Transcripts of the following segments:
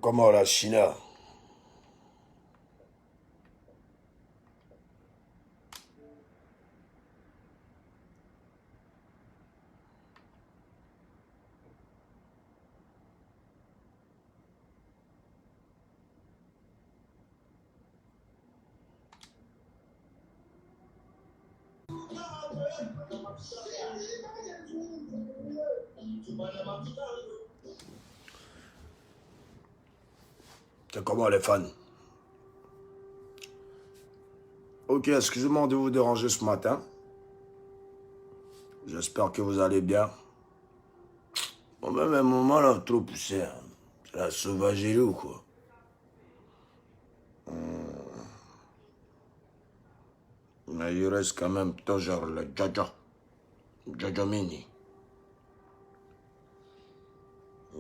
Comment la China? C'est comment les fans? Ok, excusez-moi de vous déranger ce matin. J'espère que vous allez bien. Bon, même un moment là, trop poussé. Hein. C'est la sauvagerie ou quoi? Mais il reste quand même toujours le Jojo. Jojo Mini.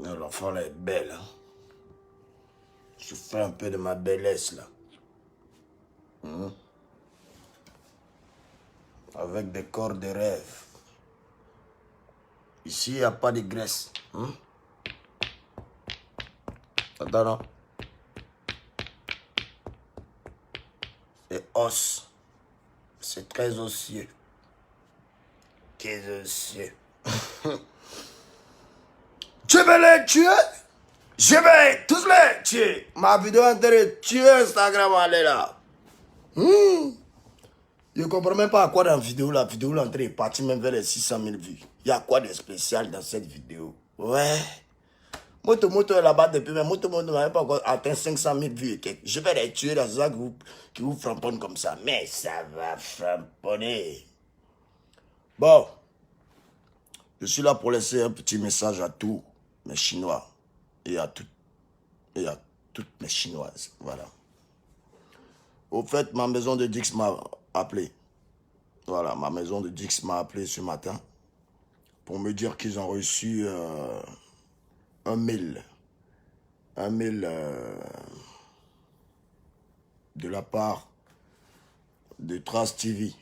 L'enfant là est belle. Hein. Je fais un peu de ma bellesse là. Avec des corps de rêve. Ici, il n'y a pas de graisse. Attends, non. C'est os. C'est très osseux. Très osseux. Je vais les tuer. Je vais tous les tuer. Ma vidéo est en train de tuer Instagram, allez là. Je ne comprends même pas à quoi dans la vidéo est en train de partir même vers les 600 000 vues. Il y a quoi de spécial dans cette vidéo? Ouais. Moto est là-bas depuis, mais Moto n'a même pas encore atteint 500 000 vues. Je vais les tuer dans ça qui vous framponnent comme ça. Mais ça va framponner. Bon. Je suis là pour laisser un petit message à tous mes Chinois et à toutes mes Chinoises. Voilà. Au fait, ma maison de Dix m'a appelé. Voilà, ma maison de Dix m'a appelé ce matin pour me dire qu'ils ont reçu un mail. Un mail de la part de Trace TV.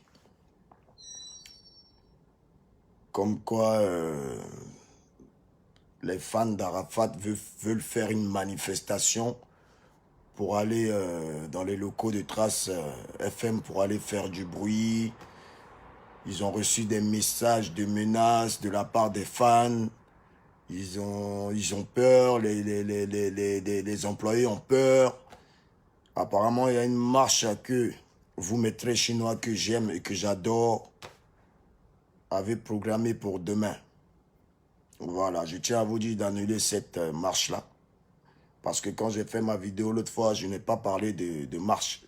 Comme quoi les fans d'Arafat veulent faire une manifestation pour aller dans les locaux de Trace FM pour aller faire du bruit. Ils ont reçu des messages de menaces de la part des fans. Ils ont peur, les employés ont peur. Apparemment, il y a une marche que vous, mes très chinois que j'aime et que j'adore, avez programmée pour demain. Voilà, je tiens à vous dire d'annuler cette marche-là. Parce que quand j'ai fait ma vidéo l'autre fois, je n'ai pas parlé de marche.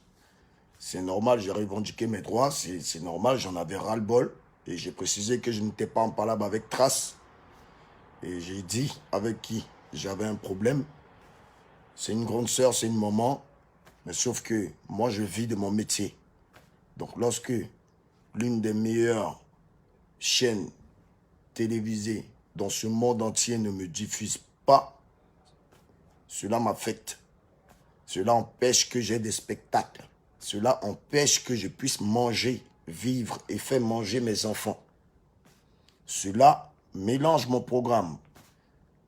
C'est normal, j'ai revendiqué mes droits, c'est normal, j'en avais ras-le-bol. Et j'ai précisé que je n'étais pas en palabre avec Trace. Et j'ai dit avec qui j'avais un problème. C'est une grande sœur, c'est une maman. Mais sauf que moi, je vis de mon métier. Donc lorsque l'une des meilleures chaînes télévisées dans ce monde entier ne me diffuse pas, cela m'affecte. Cela empêche que j'ai des spectacles. Cela empêche que je puisse manger, vivre et faire manger mes enfants. Cela mélange mon programme.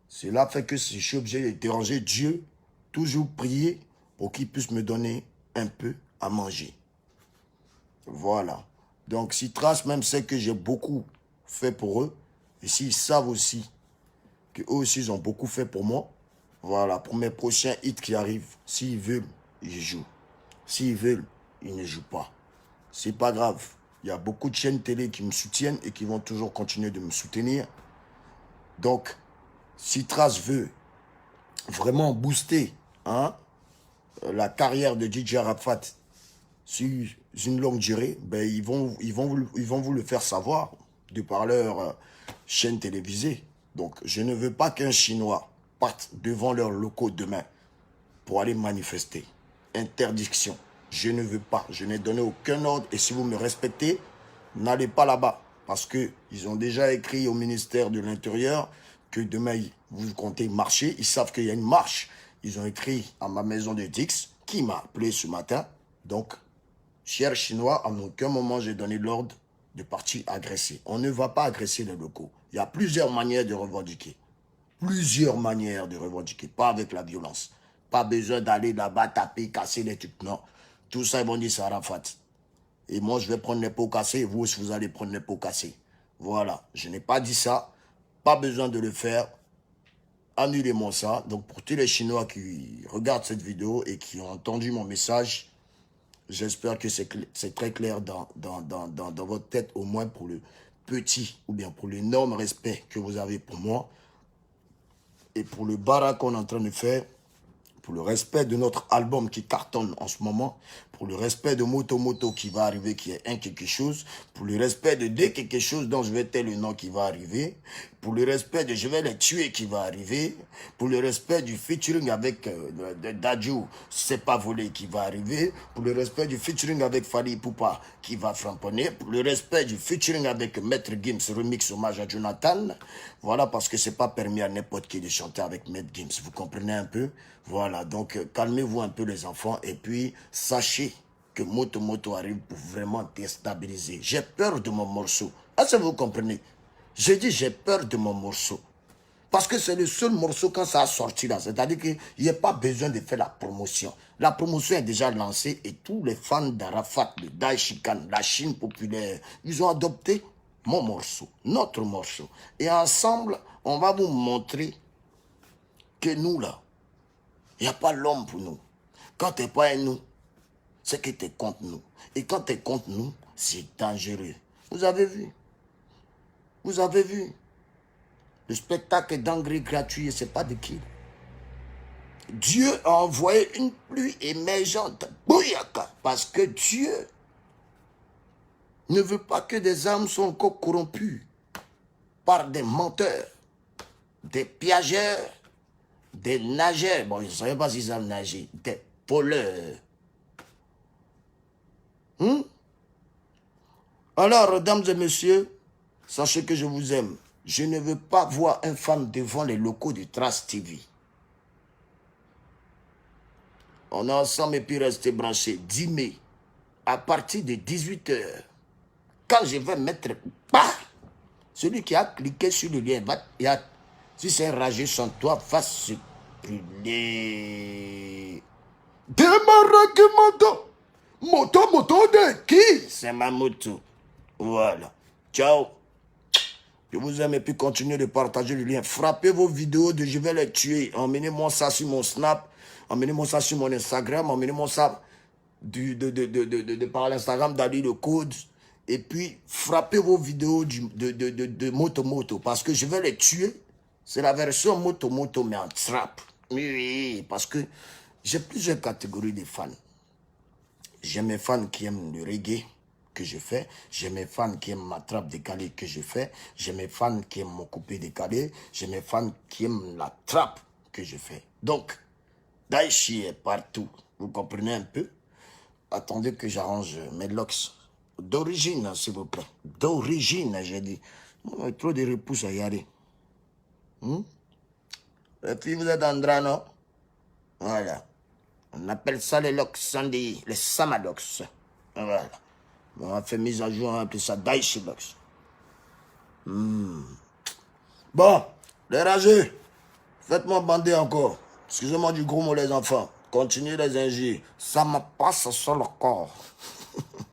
Cela fait que je suis obligé de déranger Dieu, toujours prier pour qu'il puisse me donner un peu à manger. Voilà. Donc si Trace même sait que j'ai beaucoup fait pour eux, et s'ils savent aussi qu'eux aussi ils ont beaucoup fait pour moi, voilà, pour mes prochains hits qui arrivent, s'ils veulent, ils jouent. S'ils veulent, ils ne jouent pas. C'est pas grave. Il y a beaucoup de chaînes télé qui me soutiennent et qui vont toujours continuer de me soutenir. Donc, si Trace veut vraiment booster la carrière de DJ Arafat sur une longue durée, ben ils vont vous le faire savoir de par leur chaîne télévisée. Donc, je ne veux pas qu'un Chinois parte devant leurs locaux demain pour aller manifester. Interdiction. Je ne veux pas. Je n'ai donné aucun ordre. Et si vous me respectez, n'allez pas là-bas. Parce qu'ils ont déjà écrit au ministère de l'Intérieur que demain, vous comptez marcher. Ils savent qu'il y a une marche. Ils ont écrit à ma maison de Dix, qui m'a appelé ce matin. Donc, chers Chinois, en aucun moment, j'ai donné l'ordre de partir agresser. On ne va pas agresser les locaux. Il y a plusieurs manières de revendiquer. Plusieurs manières de revendiquer, pas avec la violence. Pas besoin d'aller là-bas taper, casser les trucs. Non. Tout ça, ils vont dire c'est Arafat. Et moi, je vais prendre les pots cassés. Et vous aussi, vous allez prendre les pots cassés. Voilà. Je n'ai pas dit ça. Pas besoin de le faire. Annulez-moi ça. Donc, pour tous les Chinois qui regardent cette vidéo et qui ont entendu mon message, j'espère que c'est très clair dans votre tête, au moins pour le petit ou bien pour l'énorme respect que vous avez pour moi et pour le barak qu'on est en train de faire, pour le respect de notre album qui cartonne en ce moment, pour le respect de Moto Moto qui va arriver, qui est un quelque chose, pour le respect de deux quelque chose dont je vais taire le nom qui va arriver, pour le respect de je vais les tuer qui va arriver, pour le respect du featuring avec Dadju, c'est pas volé qui va arriver, pour le respect du featuring avec Fali Poupa qui va framponner, pour le respect du featuring avec Maître Gims, remix hommage à Jonathan, voilà, parce que c'est pas permis à n'importe qui de chanter avec Maître Gims, vous comprenez un peu? Voilà, donc calmez-vous un peu les enfants et puis sachez que Moto Moto arrive pour vraiment déstabiliser. J'ai peur de mon morceau. Est-ce que vous comprenez? J'ai dit j'ai peur de mon morceau. Parce que c'est le seul morceau quand ça a sorti là. C'est-à-dire qu'il n'y a pas besoin de faire la promotion. La promotion est déjà lancée et tous les fans d'Arafat, de Daishikan, la Chine populaire, ils ont adopté mon morceau, notre morceau. Et ensemble, on va vous montrer que nous là, il n'y a pas l'homme pour nous. Quand tu n'es pas un nous, c'est que tu es contre nous. Et quand tu es contre nous, c'est dangereux. Vous avez vu? Vous avez vu? Le spectacle d'engrais gratuit, c'est pas de qui? Dieu a envoyé une pluie émergente, bouyaka, parce que Dieu ne veut pas que des âmes soient encore corrompues par des menteurs, des piageurs, des nageurs. Bon, je ne savais pas s'ils savent nager. Des voleurs. Alors, dames et messieurs, sachez que je vous aime. Je ne veux pas voir un fan devant les locaux de Trace TV. On est ensemble et puis restez branchés. 10 mai, à partir de 18 h, quand je vais mettre... Bah, celui qui a cliqué sur le lien, si c'est un rageux sans toi, va se brûler. Démarre moto. Moto de qui? C'est ma moto. Voilà. Ciao. Je vous aime et puis continuez de partager le lien. Frappez vos vidéos de je vais les tuer. Emmenez-moi ça sur mon Snap. Emmenez-moi ça sur mon Instagram. Emmenez-moi ça par l'Instagram d'Ali le Code. Et puis frappez vos vidéos de Moto Moto. Parce que je vais les tuer. C'est la version Moto Moto mais en trap. Oui, parce que j'ai plusieurs catégories de fans. J'ai mes fans qui aiment le reggae que je fais. J'ai mes fans qui aiment ma trappe décalée que je fais. J'ai mes fans qui aiment mon coupé décalé. J'ai mes fans qui aiment la trappe que je fais. Donc, Daichi est partout. Vous comprenez un peu? Attendez que j'arrange mes locks. D'origine, s'il vous plaît. D'origine, j'ai dit. Trop de repousses à y aller. Et puis vous êtes en drap, non? Voilà. On appelle ça les locks Sandy, les Samadox. Voilà. On a fait mise à jour, on appelle ça Daichi Box. Bon, les rageux, faites-moi bander encore. Excusez-moi du gros mot, les enfants. Continuez les injures. Ça me passe sur le corps.